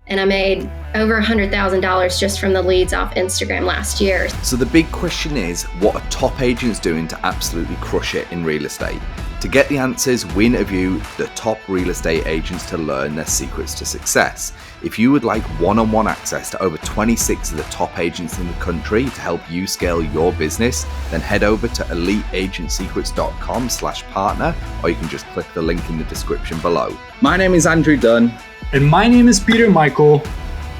And I made over $100,000 just from the leads off Instagram last year. So the big question is, what are top agents doing to absolutely crush it in real estate? To get the answers, we interview the top real estate agents to learn their secrets to success. If you would like one-on-one access to over 26 of the top agents in the country to help you scale your business, then head over to eliteagentsecrets.com/partner, or you can just click the link in the description below. My name is Andrew Dunn. And my name is Peter Michael.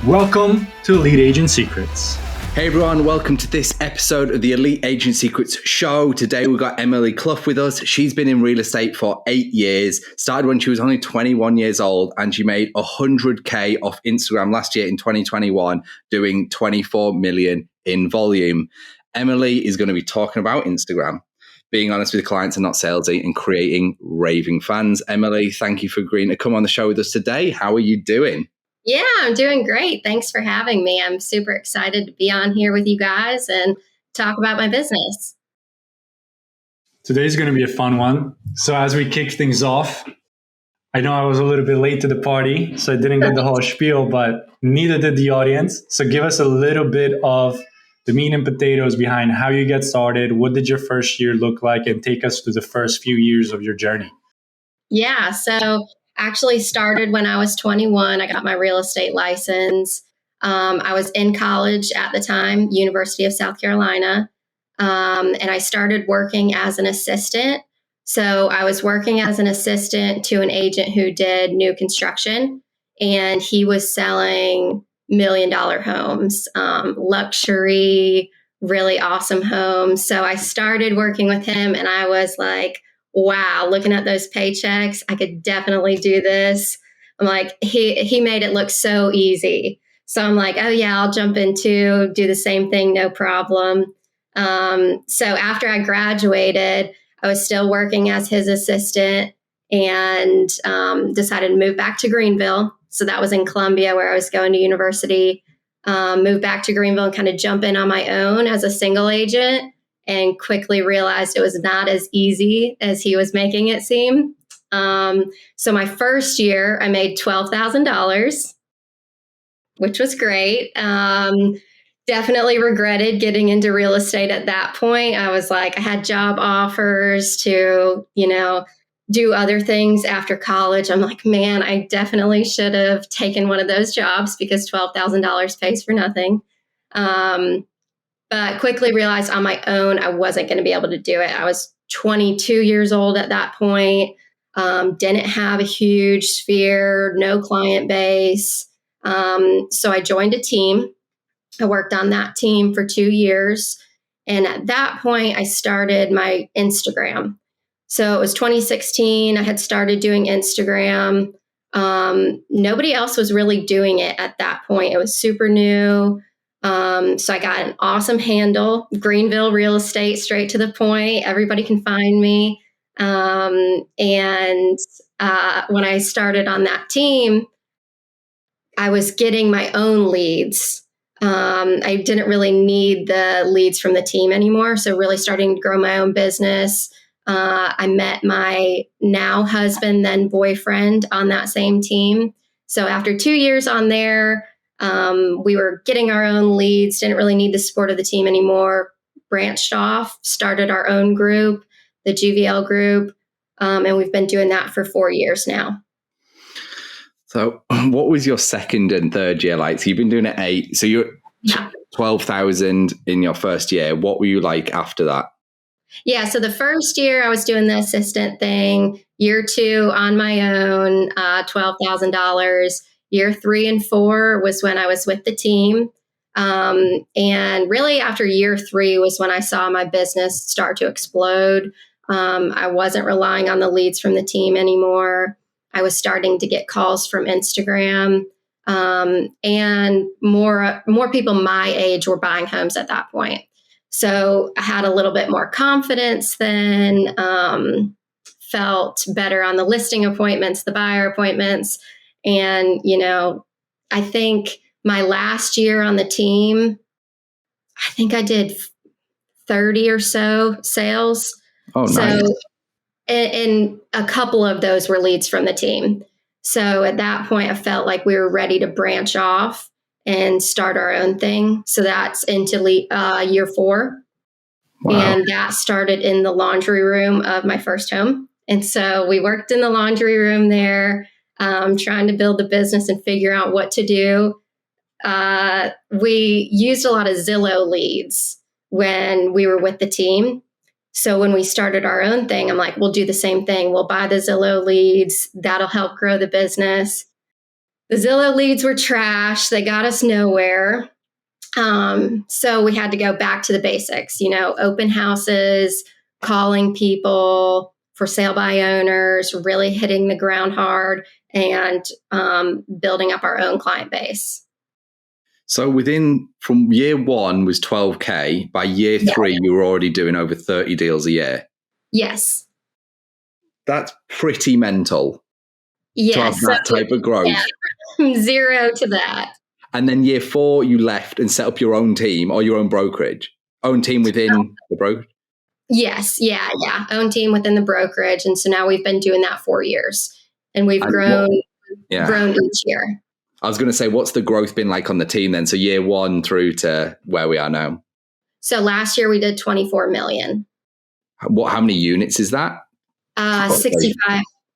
Welcome to Elite Agent Secrets. Hey everyone, welcome to this episode of the Elite Agent Secrets show. Today we've got Emily Clough with us. She's been in real estate for 8 years, started when she was only 21 years old, and she made 100K off Instagram last year in 2021, doing 24 million in volume. Emily is going to be talking about Instagram, being honest with clients and not salesy, and creating raving fans. Emily, thank you for agreeing to come on the show with us today. How are you doing? Yeah, I'm doing great. Thanks for having me. I'm super excited to be on here with you guys and talk about my business. Today's going to be a fun one. So as we kick things off, I know I was a little bit late to the party, so I didn't get the whole spiel, but neither did the audience. So give us a little bit of the meat and potatoes behind how you get started. What did your first year look like? And take us through the first few years of your journey. Yeah, so actually started when I was 21. I got my real estate license. I was in college at the time, University of South Carolina, and I started working as an assistant. So I was working as an assistant to an agent who did new construction, and he was selling $1 million homes, luxury, really awesome homes. So I started working with him, and I was like, wow, looking at those paychecks, I could definitely do this. I'm like, he made it look so easy. So I'm like, oh yeah, I'll jump into, do the same thing, no problem. So after I graduated, I was still working as his assistant and decided to move back to Greenville. So that was in Columbia where I was going to university. Moved back to Greenville and kind of jump in on my own as a single agent, and quickly realized it was not as easy as he was making it seem. So my first year, I made $12,000, which was great. Definitely regretted getting into real estate at that point. I was like, I had job offers to, do other things after college. I'm like, man, I definitely should have taken one of those jobs because $12,000 pays for nothing. But quickly realized on my own, I wasn't going to be able to do it. I was 22 years old at that point, didn't have a huge sphere, no client base. So I joined a team. I worked on that team for 2 years. And at that point, I started my Instagram. So it was 2016. I had started doing Instagram. Nobody else was really doing it at that point. It was super new. So I got an awesome handle, Greenville Real Estate, straight to the point. Everybody can find me. And when I started on that team, I was getting my own leads. I didn't really need the leads from the team anymore. So really starting to grow my own business. I met my now husband, then boyfriend on that same team. So after 2 years on there, we were getting our own leads, didn't really need the support of the team anymore, branched off, started our own group, the GVL group, and we've been doing that for 4 years now. So what was your second and third year like? So you've been doing it 8, so you're 12,000 in your first year. What were you like after that? Yeah, so the first year I was doing the assistant thing. Year 2 on my own, $12,000. Year 3 and 4 was when I was with the team. And really after year 3 was when I saw my business start to explode. I wasn't relying on the leads from the team anymore. I was starting to get calls from Instagram. And more people my age were buying homes at that point. So I had a little bit more confidence then, felt better on the listing appointments, the buyer appointments. And, I think my last year on the team, I think I did 30 or so sales. Oh, nice. So, and a couple of those were leads from the team. So at that point, I felt like we were ready to branch off and start our own thing. So that's into year 4. Wow. And that started in the laundry room of my first home. And so we worked in the laundry room there, trying to build the business and figure out what to do. We used a lot of Zillow leads when we were with the team. So when we started our own thing, I'm like, we'll do the same thing. We'll buy the Zillow leads. That'll help grow the business. The Zillow leads were trash. They got us nowhere. So we had to go back to the basics, open houses, calling people, for sale by owners, really hitting the ground hard, and building up our own client base. So from year 1 was 12K. By year 3, you were already doing over 30 deals a year. Yes. That's pretty mental. Yes. To have that type of growth. Yeah. 0 to that. And then year 4, you left and set up your own team or your own brokerage. Own team within the brokerage? Yes. Yeah. Own team within the brokerage. And so now we've been doing that 4 years. And we've grown each year. I was going to say, what's the growth been like on the team then? So year 1 through to where we are now. So last year we did 24 million. How many units is that?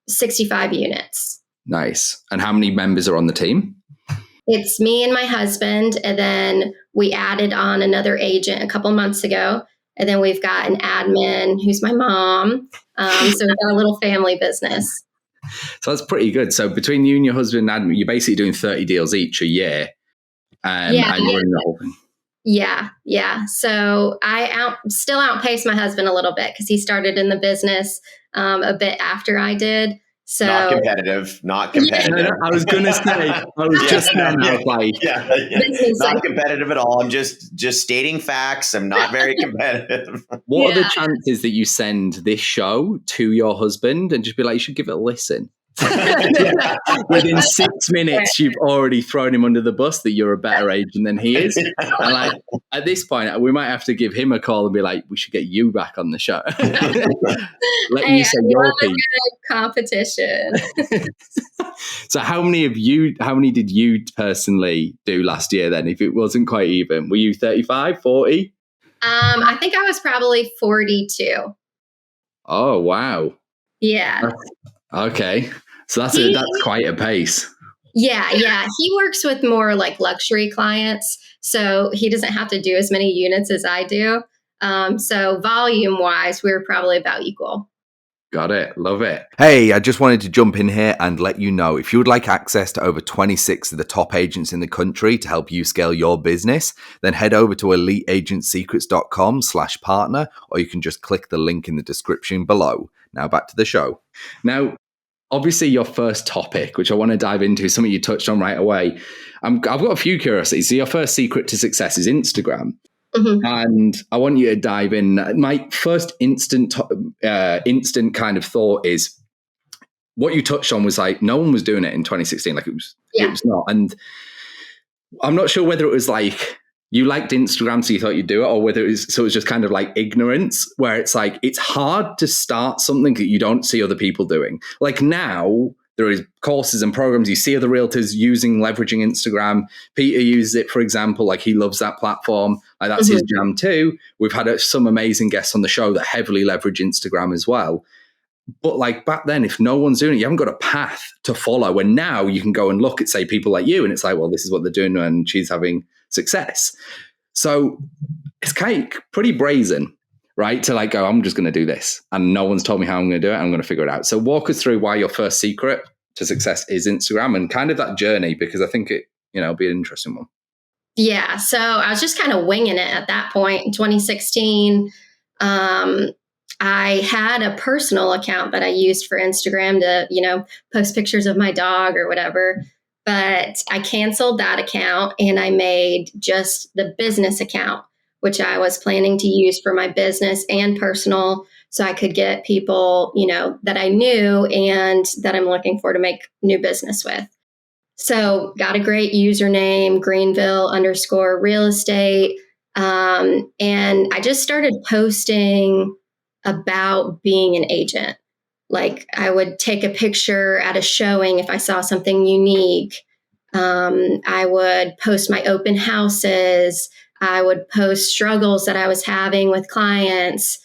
65 units. Nice. And how many members are on the team? It's me and my husband. And then we added on another agent a couple months ago. And then we've got an admin who's my mom. So we've got a little family business. So that's pretty good. So between you and your husband and admin, you're basically doing 30 deals each a year. And you're running the whole thing. Yeah. So I still outpaced my husband a little bit because he started in the business a bit after I did. So not competitive. Yeah, I was going to say, not competitive at all. I'm just stating facts. I'm not very competitive. What are the chances that you send this show to your husband and just be like, you should give it a listen? Within 6 minutes, you've already thrown him under the bus that you're a better agent than he is. And at this point, we might have to give him a call and be like, we should get you back on the show. Let you say your piece. Competition. So how many did you personally do last year then? If it wasn't quite even, were you 35, 40? I think I was probably 42. Oh, wow. Yeah. Okay. So that's quite a pace. Yeah. He works with more like luxury clients. So he doesn't have to do as many units as I do. So volume wise, we're probably about equal. Got it. Love it. Hey, I just wanted to jump in here and let you know if you would like access to over 26 of the top agents in the country to help you scale your business, then head over to eliteagentsecrets.com/partner, or you can just click the link in the description below. Now back to the show. Now, obviously your first topic, which I want to dive into, is something you touched on right away. I've got a few curiosities. So your first secret to success is Instagram. Mm-hmm. And I want you to dive in. My first instant kind of thought is what you touched on was like, no one was doing it in 2016. Like it was not. And I'm not sure whether it was like you liked Instagram, so you thought you'd do it, or whether it was just kind of like ignorance, where it's like, it's hard to start something that you don't see other people doing. Like now, there is courses and programs. You see other realtors leveraging Instagram. Peter uses it, for example. Like he loves that platform. Like that's his jam too. We've had some amazing guests on the show that heavily leverage Instagram as well. But like back then, if no one's doing it, you haven't got a path to follow. And now you can go and look at, say, people like you, and it's like, well, this is what they're doing, and she's having success. So it's kind of pretty brazen, right? To like go, I'm just going to do this, and no one's told me how I'm going to do it. I'm going to figure it out. So walk us through why your first secret to success is Instagram and kind of that journey, because I think it'll be an interesting one. Yeah. So I was just kind of winging it at that point in 2016. I had a personal account that I used for Instagram to, post pictures of my dog or whatever. But I canceled that account and I made just the business account, which I was planning to use for my business and personal, so I could get people, that I knew and that I'm looking for to make new business with. So got a great username, Greenville_real estate. And I just started posting about being an agent. Like I would take a picture at a showing if I saw something unique. I would post my open houses. I would post struggles that I was having with clients.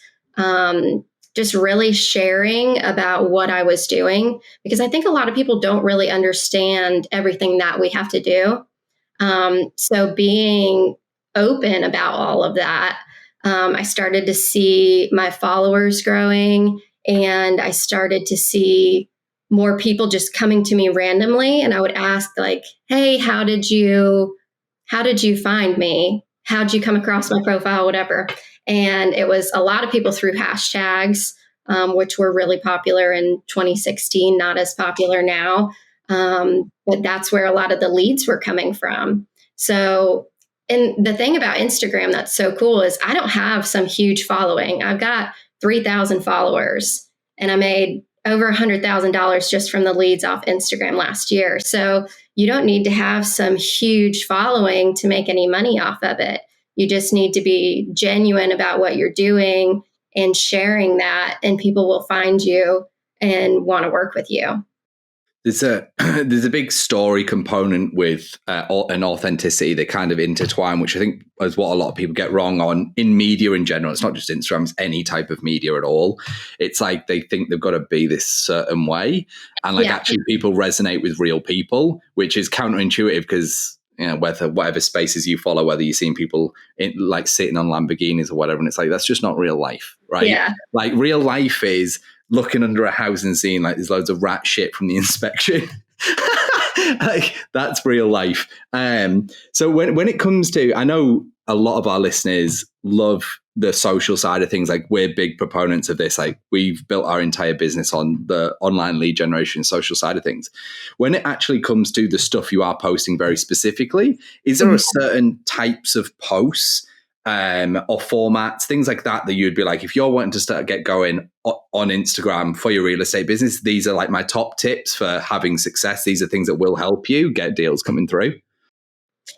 Just really sharing about what I was doing, because I think a lot of people don't really understand everything that we have to do. So being open about all of that, I started to see my followers growing, and I started to see more people just coming to me randomly. And I would ask like, hey, how did you find me? How'd you come across my profile, whatever. And it was a lot of people through hashtags, which were really popular in 2016, not as popular now. But that's where a lot of the leads were coming from. So, and the thing about Instagram that's so cool is I don't have some huge following. I've got 3,000 followers, and I made over $100,000 just from the leads off Instagram last year. So you don't need to have some huge following to make any money off of it. You just need to be genuine about what you're doing and sharing that, and people will find you and want to work with you. There's a big story component with an authenticity that kind of intertwine, which I think is what a lot of people get wrong on in media in general. It's not just Instagram, it's any type of media at all. It's like they think they've got to be this certain way. And like actually people resonate with real people, which is counterintuitive because, you know, whatever spaces you follow, whether you're seeing people like sitting on Lamborghinis or whatever, and it's like, that's just not real life, right? Yeah. Like real life is looking under a house and seeing like there's loads of rat shit from the inspection. Like that's real life. So when it comes to, I know a lot of our listeners love the social side of things. Like we're big proponents of this. Like we've built our entire business on the online lead generation, social side of things. When it actually comes to the stuff you are posting very specifically, is there a certain types of posts or formats, things like that you'd be like, if you're wanting to get going on Instagram for your real estate business, these are like my top tips for having success. These are things that will help you get deals coming through.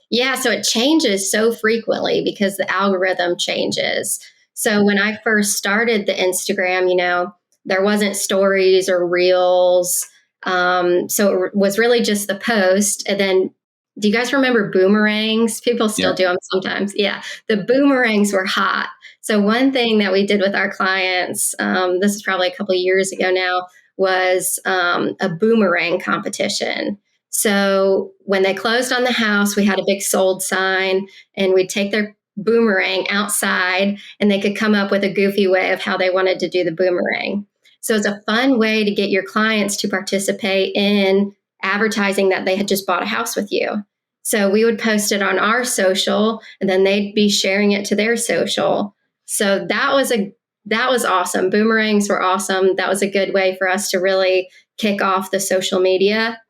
Yeah, so it changes so frequently because the algorithm changes. So when I first started the Instagram, you know, there wasn't stories or reels. So it was really just the post. And then, do you guys remember boomerangs? People still do them sometimes. Yeah, the boomerangs were hot. So one thing that we did with our clients, this is probably a couple of years ago now, was a boomerang competition. So when they closed on the house, we had a big sold sign, and we'd take their boomerang outside, and they could come up with a goofy way of how they wanted to do the boomerang. So it's a fun way to get your clients to participate in advertising that they had just bought a house with you. So we would post it on our social, and then they'd be sharing it to their social. So that was awesome. Boomerangs were awesome. That was a good way for us to really kick off the social media.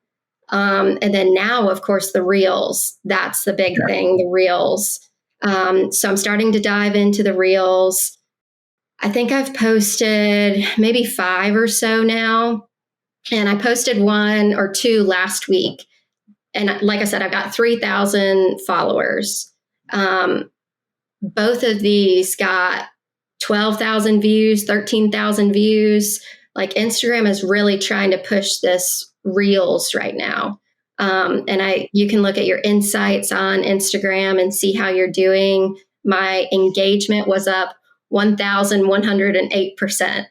And then now, of course, the reels. That's the big thing, the reels. So I'm starting to dive into the reels. I think I've posted maybe 5 or so now. And I posted 1 or 2 last week. And like I said, I've got 3,000 followers. Both of these got 12,000 views, 13,000 views. Like Instagram is really trying to push this reels right now. And you can look at your insights on Instagram and see how you're doing. My engagement was up 1,108%. I'm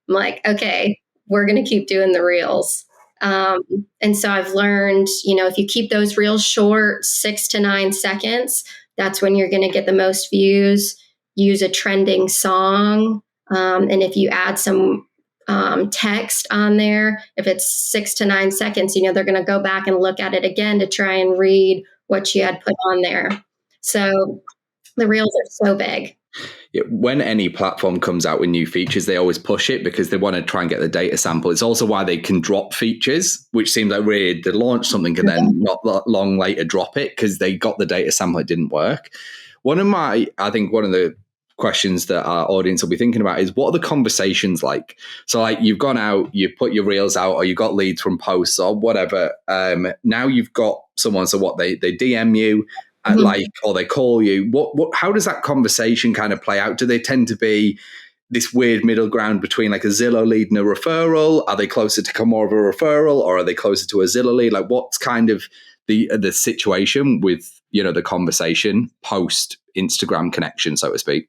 like, okay, we're going to keep doing the reels. And so I've learned, you know, if you keep those reels short, 6 to 9 seconds, that's when you're going to get the most views. Use a trending song. And if you add some text on there, if it's 6 to 9 seconds, you know, they're going to go back and look at it again to try and read what you had put on there. So the reels are so big. When any platform comes out with new features, they always push it because they want to try and get the data sample. It's also why they can drop features, which seems like weird. They launch something and then not long later drop it because they got the data sample, it didn't work. I think one of the questions that our audience will be thinking about is, what are the conversations like? So like you've gone out, you put your reels out, or you got leads from posts or whatever. Now you've got someone, so what, they DM you, or they call you. How does that conversation kind of play out? Do they tend to be this weird middle ground between like a Zillow lead and a referral? Are they closer to more of a referral, or are they closer to a Zillow lead? Like, what's kind of the situation with, you know, the conversation post Instagram connection, so to speak?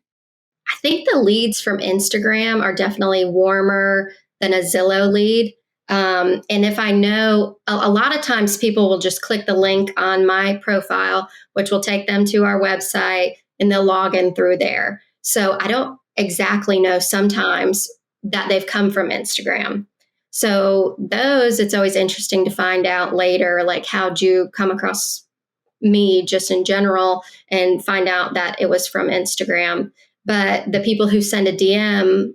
I think the leads from Instagram are definitely warmer than a Zillow lead. And if I know, a lot of times people will just click the link on my profile, which will take them to our website, and they'll log in through there. So I don't exactly know sometimes that they've come from Instagram. So those, it's always interesting to find out later, like, how'd you come across me just in general, and find out that it was from Instagram. But the people who send a DM,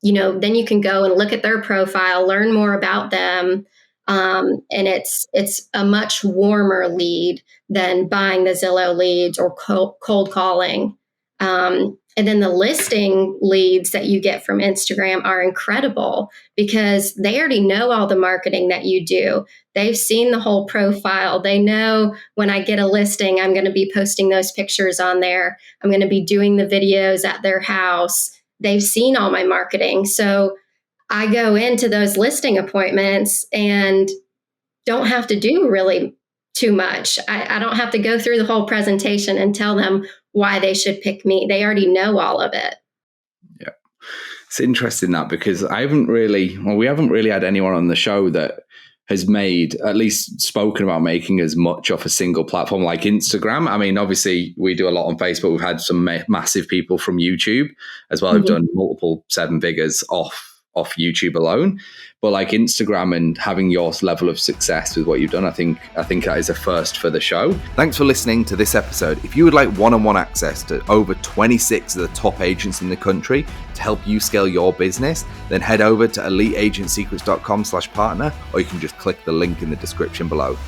you know, then you can go and look at their profile, learn more about them. And it's a much warmer lead than buying the Zillow leads or cold calling. And then the listing leads that you get from Instagram are incredible because they already know all the marketing that you do. They've seen the whole profile. They know when I get a listing, I'm going to be posting those pictures on there. I'm going to be doing the videos at their house. They've seen all my marketing. So I go into those listing appointments and don't have to do really too much. I don't have to go through the whole presentation and tell them why they should pick me. They already know all of it. Yeah. It's interesting that, because we haven't really had anyone on the show that has made, at least spoken about making as much off a single platform like Instagram. I mean, obviously we do a lot on Facebook. We've had some massive people from YouTube as well. Who've done multiple 7 figures off YouTube alone. But like Instagram and having your level of success with what you've done, I think that is a first for the show. Thanks for listening to this episode. If you would like one-on-one access to over 26 of the top agents in the country to help you scale your business, then head over to eliteagentsecrets.com/partner, or you can just click the link in the description below.